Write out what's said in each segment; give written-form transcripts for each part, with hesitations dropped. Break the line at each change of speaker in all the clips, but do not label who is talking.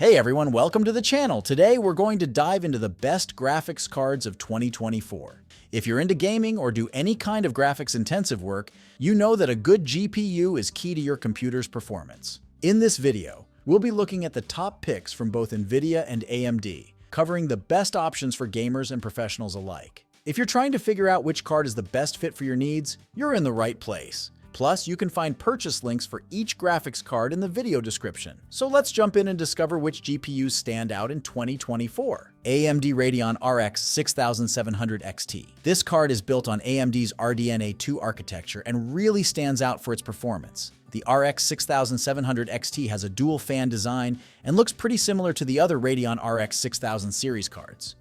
Hey everyone, welcome to the channel. Today we're going to dive into the best graphics cards of 2024. If you're into gaming or do any kind of graphics intensive work, you know that a good GPU is key to your computer's performance. In this video, we'll be looking at the top picks from both Nvidia and AMD, covering the best options for gamers and professionals alike. If you're trying to figure out which card is the best fit for your needs, you're in the right place. Plus, you can find purchase links for each graphics card in the video description. So let's jump in and discover which GPUs stand out in 2024. AMD Radeon RX 6700 XT. This card is built on AMD's RDNA 2 architecture and really stands out for its performance. The RX 6700 XT has a dual fan design and looks pretty similar to the other Radeon RX 6000 series cards.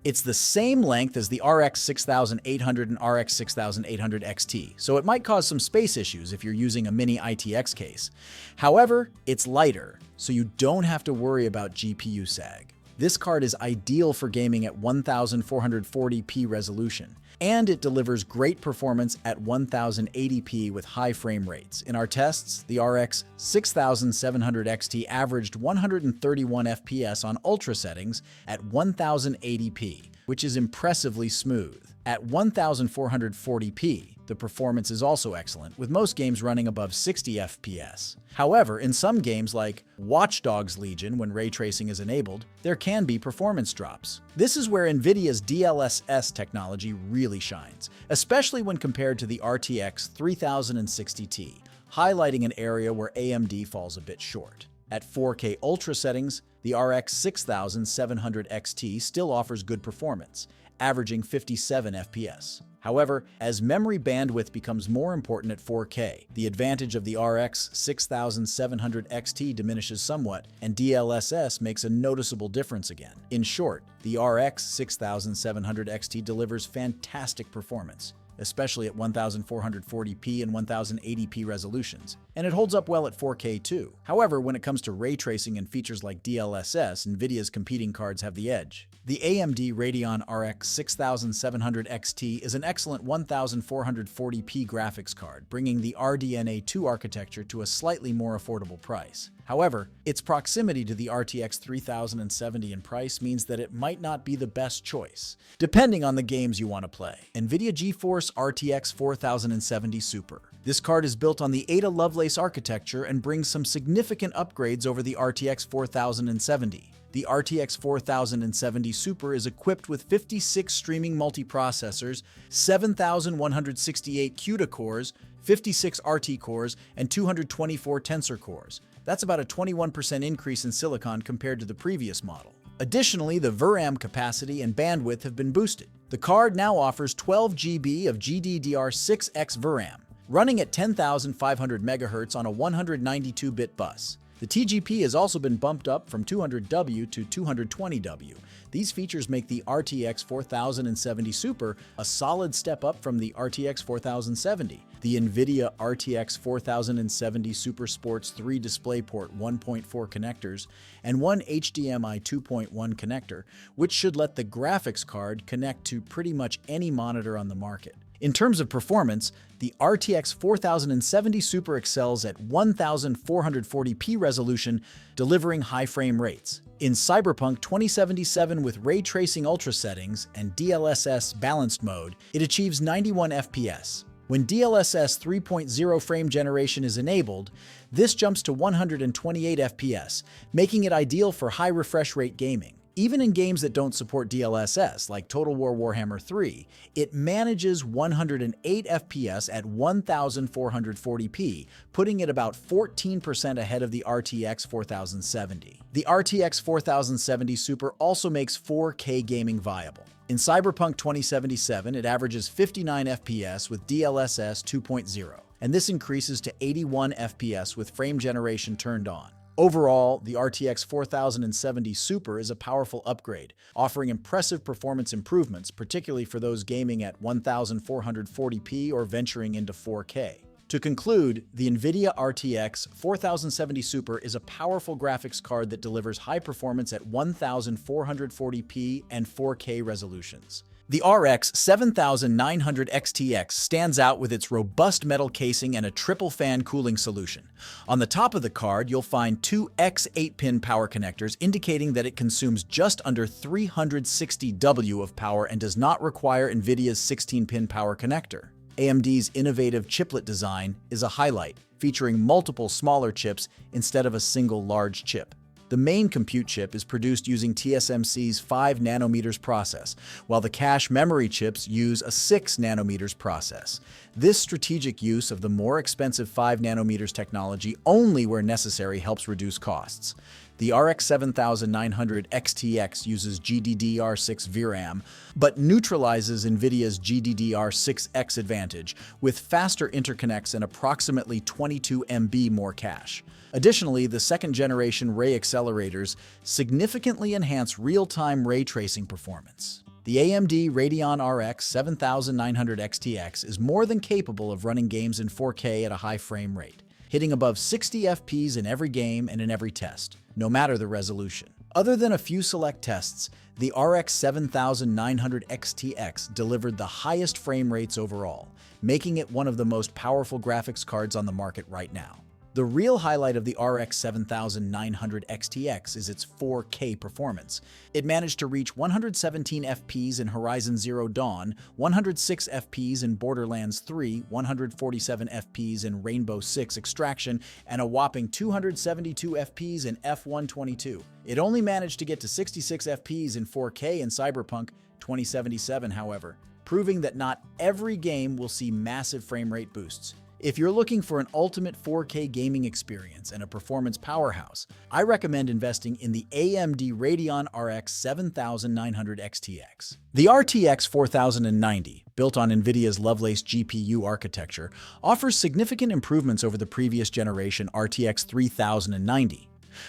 It's the same length as the RX 6800 and RX 6800 XT, so it might cause some space issues if you're using a mini ITX case. However, it's lighter, so you don't have to worry about GPU sag. This card is ideal for gaming at 1440p resolution, and it delivers great performance at 1080p with high frame rates. In our tests, the RX 6700 XT averaged 131 FPS on ultra settings at 1080p, which is impressively smooth. At 1440p, the performance is also excellent, with most games running above 60 FPS. However, in some games like Watch Dogs Legion, when ray tracing is enabled, there can be performance drops. This is where Nvidia's DLSS technology really shines, especially when compared to the RTX 3060 Ti, highlighting an area where AMD falls a bit short. At 4K Ultra settings, the RX 6700 XT still offers good performance, averaging 57 FPS. However, as memory bandwidth becomes more important at 4K, the advantage of the RX 6700 XT diminishes somewhat, and DLSS makes a noticeable difference again. In short, the RX 6700 XT delivers fantastic performance, especially at 1440p and 1080p resolutions, and it holds up well at 4K too. However, when it comes to ray tracing and features like DLSS, Nvidia's competing cards have the edge. The AMD Radeon RX 6700 XT is an excellent 1440p graphics card, bringing the RDNA 2 architecture to a slightly more affordable price. However, its proximity to the RTX 3070 in price means that it might not be the best choice, depending on the games you want to play. Nvidia GeForce RTX 4070 Super. This card is built on the Ada Lovelace architecture and brings some significant upgrades over the RTX 4070. The RTX 4070 Super is equipped with 56 streaming multiprocessors, 7,168 CUDA cores, 56 RT cores, and 224 Tensor cores. That's about a 21% increase in silicon compared to the previous model. Additionally, the VRAM capacity and bandwidth have been boosted. The card now offers 12 GB of GDDR6X VRAM, running at 10,500 MHz on a 192-bit bus. The TGP has also been bumped up from 200W to 220W. These features make the RTX 4070 Super a solid step up from the RTX 4070. The Nvidia RTX 4070 Super sports 3 DisplayPort 1.4 connectors and one HDMI 2.1 connector, which should let the graphics card connect to pretty much any monitor on the market. In terms of performance, the RTX 4070 Super excels at 1440p resolution, delivering high frame rates. In Cyberpunk 2077 with ray tracing ultra settings and DLSS balanced mode, it achieves 91 FPS. When DLSS 3.0 frame generation is enabled, this jumps to 128 FPS, making it ideal for high refresh rate gaming. Even in games that don't support DLSS, like Total War Warhammer 3, it manages 108 FPS at 1440p, putting it about 14% ahead of the RTX 4070. The RTX 4070 Super also makes 4K gaming viable. In Cyberpunk 2077, it averages 59 FPS with DLSS 2.0, and this increases to 81 FPS with frame generation turned on. Overall, the RTX 4070 Super is a powerful upgrade, offering impressive performance improvements, particularly for those gaming at 1440p or venturing into 4K. To conclude, the Nvidia RTX 4070 Super is a powerful graphics card that delivers high performance at 1440p and 4K resolutions. The RX 7900 XTX stands out with its robust metal casing and a triple fan cooling solution. On the top of the card, you'll find two X8-pin power connectors, indicating that it consumes just under 360 W of power and does not require Nvidia's 16-pin power connector. AMD's innovative chiplet design is a highlight, featuring multiple smaller chips instead of a single large chip. The main compute chip is produced using TSMC's 5 nanometers process, while the cache memory chips use a 6 nanometers process. This strategic use of the more expensive 5 nanometers technology only where necessary helps reduce costs. The RX 7900 XTX uses GDDR6 VRAM, but neutralizes Nvidia's GDDR6X advantage with faster interconnects and approximately 22 MB more cache. Additionally, the second-generation ray accelerators significantly enhance real-time ray tracing performance. The AMD Radeon RX 7900 XTX is more than capable of running games in 4K at a high frame rate, hitting above 60 FPS in every game and in every test, no matter the resolution. Other than a few select tests, the RX 7900 XTX delivered the highest frame rates overall, making it one of the most powerful graphics cards on the market right now. The real highlight of the RX 7900 XTX is its 4K performance. It managed to reach 117 FPS in Horizon Zero Dawn, 106 FPS in Borderlands 3, 147 FPS in Rainbow Six Extraction, and a whopping 272 FPS in F122. It only managed to get to 66 FPS in 4K in Cyberpunk 2077, however, proving that not every game will see massive frame rate boosts. If you're looking for an ultimate 4K gaming experience and a performance powerhouse, I recommend investing in the AMD Radeon RX 7900 XTX. The RTX 4090, built on Nvidia's Lovelace GPU architecture, offers significant improvements over the previous generation RTX 3090.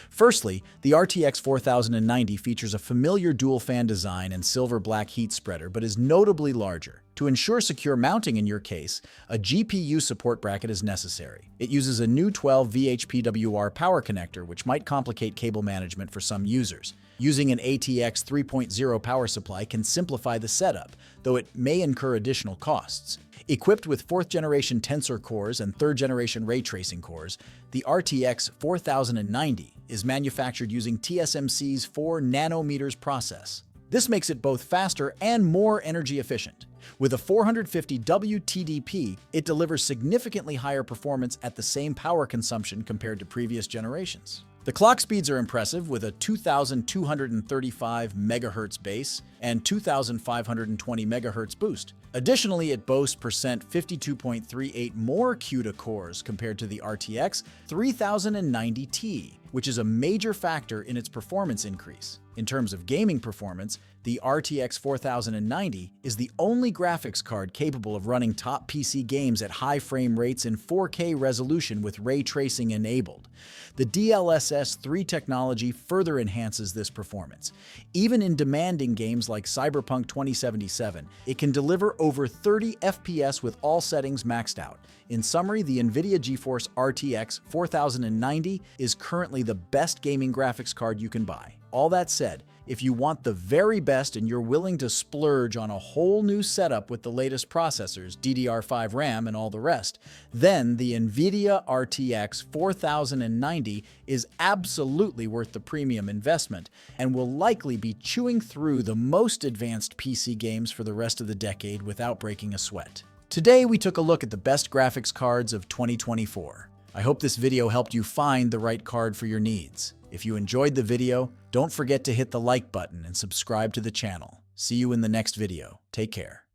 Firstly, the RTX 4090 features a familiar dual-fan design and silver-black heat spreader, but is notably larger. To ensure secure mounting in your case, a GPU support bracket is necessary. It uses a new 12 VHPWR power connector, which might complicate cable management for some users. Using an ATX 3.0 power supply can simplify the setup, though it may incur additional costs. Equipped with 4th-generation Tensor cores and 3rd-generation ray tracing cores, the RTX 4090 is manufactured using TSMC's 4 nanometers process. This makes it both faster and more energy efficient. With a 450W TDP, it delivers significantly higher performance at the same power consumption compared to previous generations. The clock speeds are impressive, with a 2,235 MHz base and 2,520 MHz boost. Additionally, it boasts 52.38% more CUDA cores compared to the RTX 3090 Ti, which is a major factor in its performance increase. In terms of gaming performance, the RTX 4090 is the only graphics card capable of running top PC games at high frame rates in 4K resolution with ray tracing enabled. The DLSS 3 technology further enhances this performance. Even in demanding games like Cyberpunk 2077, it can deliver over 30 FPS with all settings maxed out. In summary, the Nvidia GeForce RTX 4090 is currently the best gaming graphics card you can buy. All that said, if you want the very best and you're willing to splurge on a whole new setup with the latest processors, DDR5 RAM, and all the rest, then the Nvidia RTX 4090 is absolutely worth the premium investment and will likely be chewing through the most advanced PC games for the rest of the decade without breaking a sweat. Today, we took a look at the best graphics cards of 2024. I hope this video helped you find the right card for your needs. If you enjoyed the video, don't forget to hit the like button and subscribe to the channel. See you in the next video. Take care.